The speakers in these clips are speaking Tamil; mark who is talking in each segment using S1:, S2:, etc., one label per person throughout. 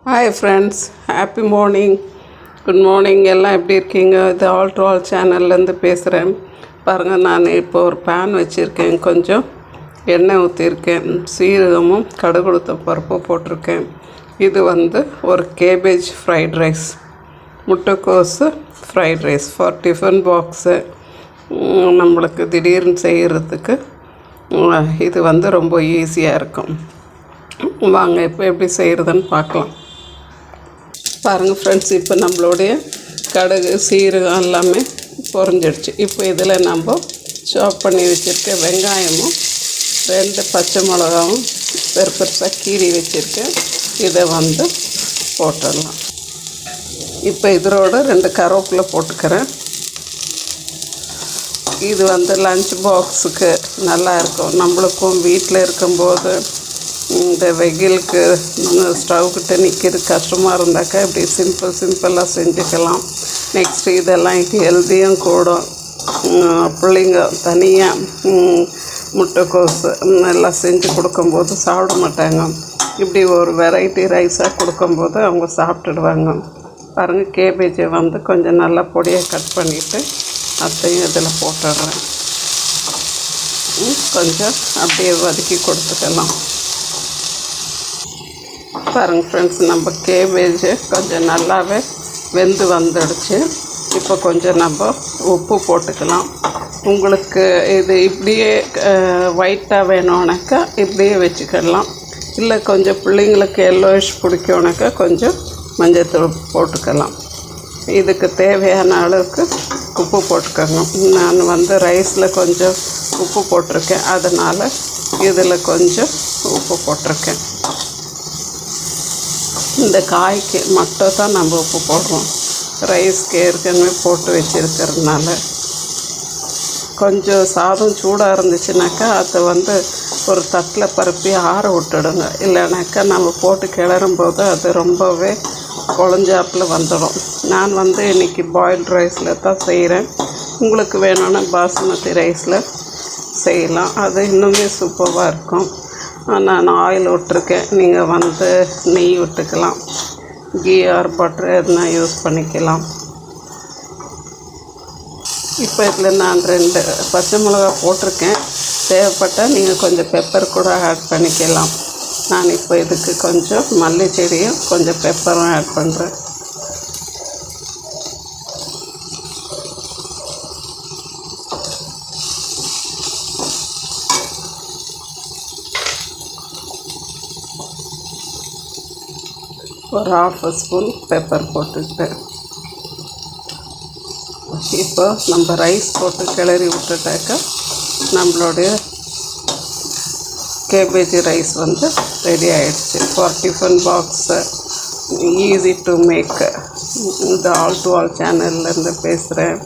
S1: Hi friends, happy morning. Good morning. எல்லாம் எப்படி இருக்கீங்க? இது ஆல் டு ஆல் சேனல்லேருந்து பேசுகிறேன். பாருங்கள், நான் இப்போ ஒரு பேன் வச்சுருக்கேன். கொஞ்சம் எண்ணெய் ஊற்றிருக்கேன். சீரகமும் கடுகுளுத்த பருப்பும் போட்டிருக்கேன். இது ஒரு கேபேஜ் ஃப்ரைட் ரைஸ், முட்டைக்கோஸு fried rice for tiffin box. நம்மளுக்கு திடீர்னு செய்கிறதுக்கு இது ரொம்ப ஈஸியாக இருக்கும். வாங்க இப்போ எப்படி செய்கிறதுன்னு பார்க்கலாம். பாருங்கள் ஃப்ரெண்ட்ஸ், இப்போ நம்மளுடைய கடுகு சீரகம் எல்லாமே பொரிஞ்சிடுச்சு. இப்போ இதில் நம்ம சாப் பண்ணி வச்சுருக்க வெங்காயமும் 2 பச்சை மிளகாவும் பெருசாக கீறி வச்சுருக்கேன். இதை போட்டுடலாம். இப்போ இதோட 2 கருவேப்பிலை போட்டுக்கிறேன். இது லஞ்ச் பாக்ஸுக்கு நல்லாயிருக்கும். நம்மளுக்கும் வீட்டில் இருக்கும்போது இந்த வெயிலுக்கு ஸ்டவ் கிட்ட நிற்கிறது கஷ்டமாக இருந்தாக்கா இப்படி சிம்பிளாக செஞ்சுக்கலாம். நெக்ஸ்ட்டு இதெல்லாம் ஹெல்த்தியும் கூட. பிள்ளைங்க தனியாக முட்டைக்கோஸு எல்லாம் செஞ்சு கொடுக்கும்போது சாப்பிட மாட்டாங்க. இப்படி ஒரு வெரைட்டி ரைஸாக கொடுக்கும்போது அவங்க சாப்பிட்டுடுவாங்க. பாருங்கள், கேபேஜை கொஞ்சம் நல்லா பொடியாக கட் பண்ணிவிட்டு அதையும் இதில் போட்டுடுறேன். கொஞ்சம் அப்படியே வதக்கி கொடுத்துக்கலாம். பாருங்கள் ஃப்ரெண்ட்ஸ், நம்ம கேபேஜு கொஞ்சம் நல்லாவே வெந்து வந்துடுச்சு. இப்போ கொஞ்சம் நம்ம உப்பு போட்டுக்கலாம். உங்களுக்கு இது இப்படியே ஒயிட்டாக வேணும்னாக்கா இப்படியே வச்சுக்கலாம். இல்லை கொஞ்சம் பிள்ளைங்களுக்கு எல்லோயிஷ் பிடிக்கும்னாக்கா கொஞ்சம் மஞ்சள்தூள் போட்டுக்கலாம். இதுக்கு தேவையான அளவுக்கு உப்பு போட்டுக்கோங்க. நான் ரைஸில் கொஞ்சம் உப்பு போட்டிருக்கேன், அதனால் இதில் கொஞ்சம் உப்பு போட்டிருக்கேன். இந்த காய்க்கு மட்டும் தான் நம்ம உப்பு போடுறோம். ரைஸ்க்கு ஏற்கனவே போட்டு வச்சுருக்கிறதுனால. கொஞ்சம் சாதம் சூடாக இருந்துச்சுனாக்கா அதை ஒரு தட்டில் பரப்பி ஆற விட்டுடுங்க. இல்லைனாக்கா நம்ம போட்டு கிளறும்போது அது ரொம்பவே குழஞ்சாப்பில் வந்துடும். நான் இன்றைக்கி பாயில்டு ரைஸில் தான் செய்கிறேன். உங்களுக்கு வேணும்னா பாசுமதி ரைஸில் செய்யலாம். அது இன்னுமே சூப்பராக இருக்கும். நான் ஆயில் விட்டுருக்கேன். நீங்கள் நெய் விட்டுக்கலாம். கீ ஆர் பட்டர் எதுனா யூஸ் பண்ணிக்கலாம். இப்போ இதில் நான் 2 பச்சை மிளகா போட்டிருக்கேன். தேவைப்பட்டால் நீங்கள் கொஞ்சம் பெப்பர் கூட ஆட் பண்ணிக்கலாம். நான் இப்போ இதுக்கு கொஞ்சம் மல்லி செடியும் கொஞ்சம் பெப்பரும் ஆட் பண்ணுறேன். ஒரு 1/2 ஸ்பூன் பெப்பர் போட்டுக்கிட்டேன். இப்போ நம்ம ரைஸ் போட்டு கிளறி விட்டுட்டாக்கா நம்மளுடைய கேபேஜ் ரைஸ் ரெடி ஆகிடுச்சு. For tiffin box, easy to make. இந்த ஆல் டு ஆல் சேனல்லேருந்து பேசுகிறேன்.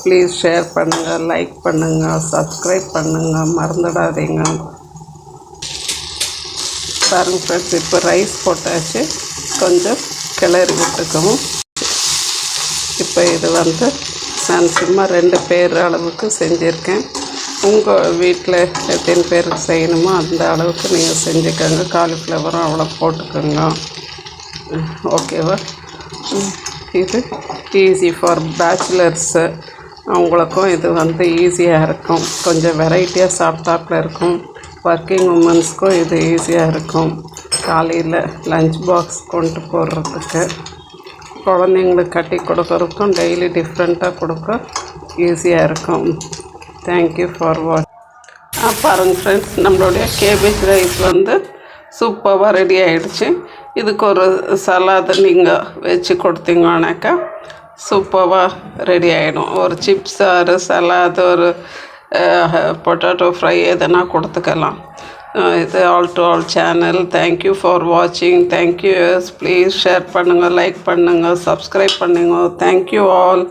S1: ப்ளீஸ் ஷேர் பண்ணுங்கள், லைக் பண்ணுங்கள், சப்ஸ்கிரைப் பண்ணுங்கள், மறந்துடாதீங்க. பாருங்கள் ஃப்ரெண்ட்ஸ், இப்போ ரைஸ் போட்டாச்சு. கொஞ்சம் கிளறி விட்டுக்கவும். இப்போ இது நான் சும்மா 2 பேர் அளவுக்கு செஞ்சுருக்கேன். உங்கள் வீட்டில் எத்தனை பேருக்கு செய்யணுமோ அந்த அளவுக்கு நீங்கள் செஞ்சுக்கோங்க. காலிஃப்ளவரும் அவ்வளோ போட்டுக்கோங்க. ஓகேவா? இது ஈஸி ஃபார் பேச்சுலர்ஸு. அவங்களுக்கும் இது ஈஸியாக இருக்கும். கொஞ்சம் வெரைட்டியாக சாப்பிட்டாப்புல இருக்கும். ஒர்க்கிங் உமன்ஸ்க்கும் இது ஈஸியாக இருக்கும். காலையில் லஞ்ச் பாக்ஸ் கொண்டு போடுறதுக்கு, குழந்தைங்களுக்கு கட்டி கொடுக்கறதுக்கும், டெய்லி டிஃப்ரெண்ட்டாக கொடுக்க ஈஸியாக இருக்கும். Thank you for watch. பாருங்கள் ஃப்ரெண்ட்ஸ், நம்மளுடைய கேபேஜ் ரைஸ் சூப்பராக ரெடி ஆகிடுச்சு. இதுக்கு ஒரு சலாது நீங்கள் வச்சு கொடுத்தீங்கன்னாக்கா சூப்பராக ரெடி ஆகிடும். ஒரு சிப்ஸ், ஒரு சலாது, ஒரு பொட்டேட்டோ ஃப்ரை எதுனா கொடுத்துக்கலாம். இது all to all channel. Thank you for வாட்சிங். தேங்க்யூ. ப்ளீஸ் ஷேர் பண்ணுங்கள், லைக் பண்ணுங்கள், சப்ஸ்கிரைப் பண்ணுங்கள். Thank you all.